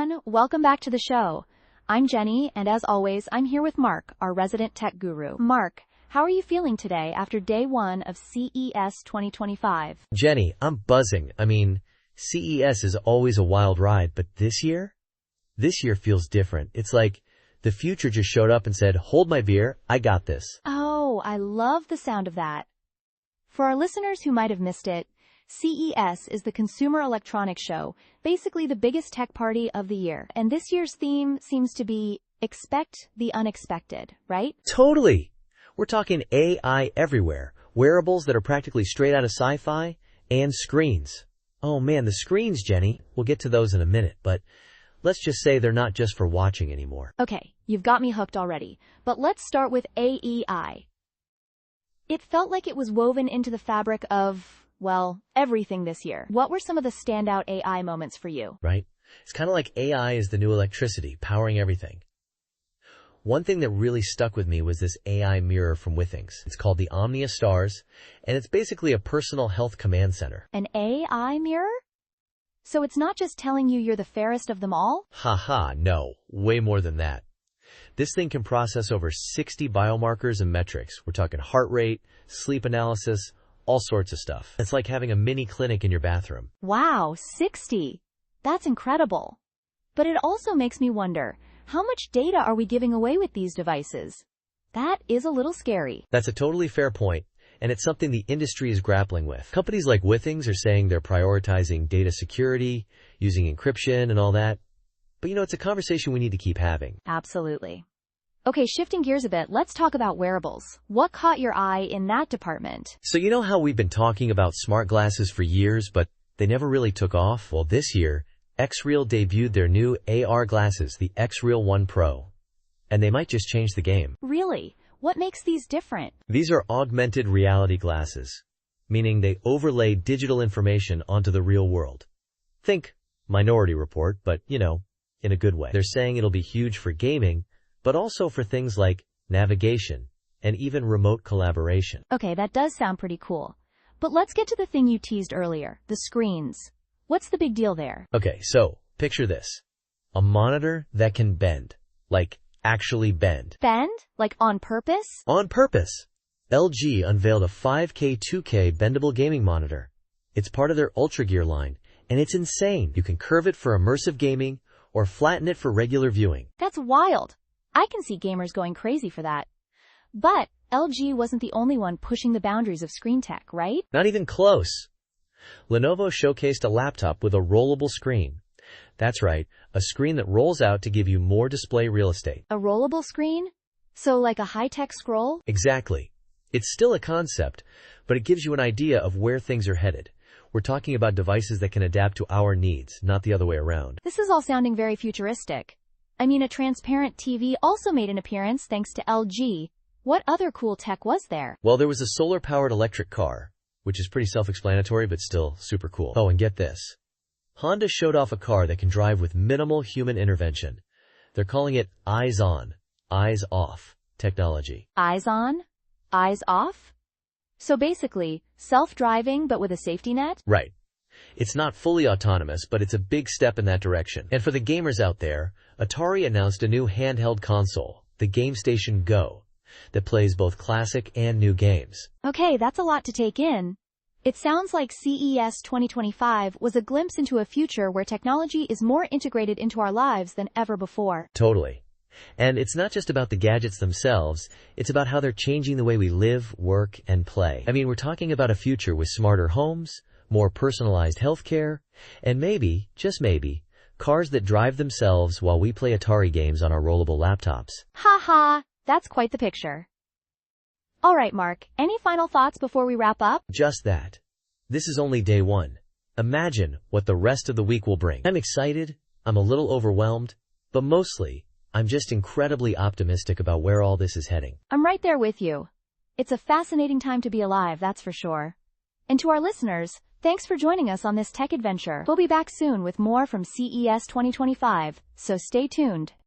everyone, welcome back to the show. I'm Jenny, and as always, I'm here with Mark, our resident tech guru. Mark, how are you feeling today after day one of CES 2025? Jenny, I'm buzzing. CES is always a wild ride, but this year feels different. It's like the future just showed up and said, hold my beer, I got this. Oh, I love the sound of that. For our listeners who might have missed it, CES is the Consumer Electronics Show, basically the biggest tech party of the year. And this year's theme seems to be expect the unexpected, right? Totally. We're talking AI everywhere, wearables that are practically straight out of sci-fi, and screens. Oh man, the screens, Jenny. We'll get to those in a minute, but let's just say they're not just for watching anymore. Okay, you've got me hooked already. But let's start with AI. It felt like it was woven into the fabric of, well, everything this year. What were some of the standout AI moments for you? Right? It's kind of like AI is the new electricity, powering everything. One thing that really stuck with me was this AI mirror from Withings. It's called the Omnia Stars, and it's basically a personal health command center. An AI mirror? So it's not just telling you you're the fairest of them all? Haha, no. Way more than that. This thing can process over 60 biomarkers and metrics. We're talking heart rate, sleep analysis, all sorts of stuff. It's like having a mini clinic in your bathroom. Wow, 60. That's incredible. But it also makes me wonder, how much data are we giving away with these devices? That is a little scary. That's a totally fair point, and it's something the industry is grappling with. Companies like Withings are saying they're prioritizing data security, using encryption and all that. But it's a conversation we need to keep having. Absolutely. Okay, shifting gears a bit, let's talk about wearables. What caught your eye in that department? So you know how we've been talking about smart glasses for years, but they never really took off? Well, this year, Xreal debuted their new AR glasses, the Xreal 1 Pro. And they might just change the game. Really? What makes these different? These are augmented reality glasses, meaning they overlay digital information onto the real world. Think Minority Report, but, in a good way. They're saying it'll be huge for gaming, but also for things like navigation and even remote collaboration. Okay, that does sound pretty cool. But let's get to the thing you teased earlier, the screens. What's the big deal there? Okay, so picture this. A monitor that can bend. Like, actually bend. Bend? Like on purpose? On purpose. LG unveiled a 5K 2K bendable gaming monitor. It's part of their Ultra Gear line, and it's insane. You can curve it for immersive gaming or flatten it for regular viewing. That's wild. I can see gamers going crazy for that. But LG wasn't the only one pushing the boundaries of screen tech, right? Not even close. Lenovo showcased a laptop with a rollable screen. That's right, a screen that rolls out to give you more display real estate. A rollable screen? So like a high-tech scroll? Exactly. It's still a concept, but it gives you an idea of where things are headed. We're talking about devices that can adapt to our needs, not the other way around. This is all sounding very futuristic. A transparent TV also made an appearance thanks to LG. What other cool tech was there? Well, there was a solar-powered electric car, which is pretty self-explanatory but still super cool. Oh, and get this. Honda showed off a car that can drive with minimal human intervention. They're calling it eyes on, eyes off technology. Eyes on? Eyes off? So basically, self-driving but with a safety net? Right. It's not fully autonomous, but it's a big step in that direction. And for the gamers out there, Atari announced a new handheld console, the GameStation Go, that plays both classic and new games. Okay, that's a lot to take in. It sounds like CES 2025 was a glimpse into a future where technology is more integrated into our lives than ever before. Totally. And it's not just about the gadgets themselves, it's about how they're changing the way we live, work, and play. We're talking about a future with smarter homes, more personalized healthcare, and maybe, just maybe, cars that drive themselves while we play Atari games on our rollable laptops. Ha, that's quite the picture. All right, Mark, any final thoughts before we wrap up? Just that. This is only day one. Imagine what the rest of the week will bring. I'm excited, I'm a little overwhelmed, but mostly, I'm just incredibly optimistic about where all this is heading. I'm right there with you. It's a fascinating time to be alive, that's for sure. And to our listeners, thanks for joining us on this tech adventure. We'll be back soon with more from CES 2025, so stay tuned.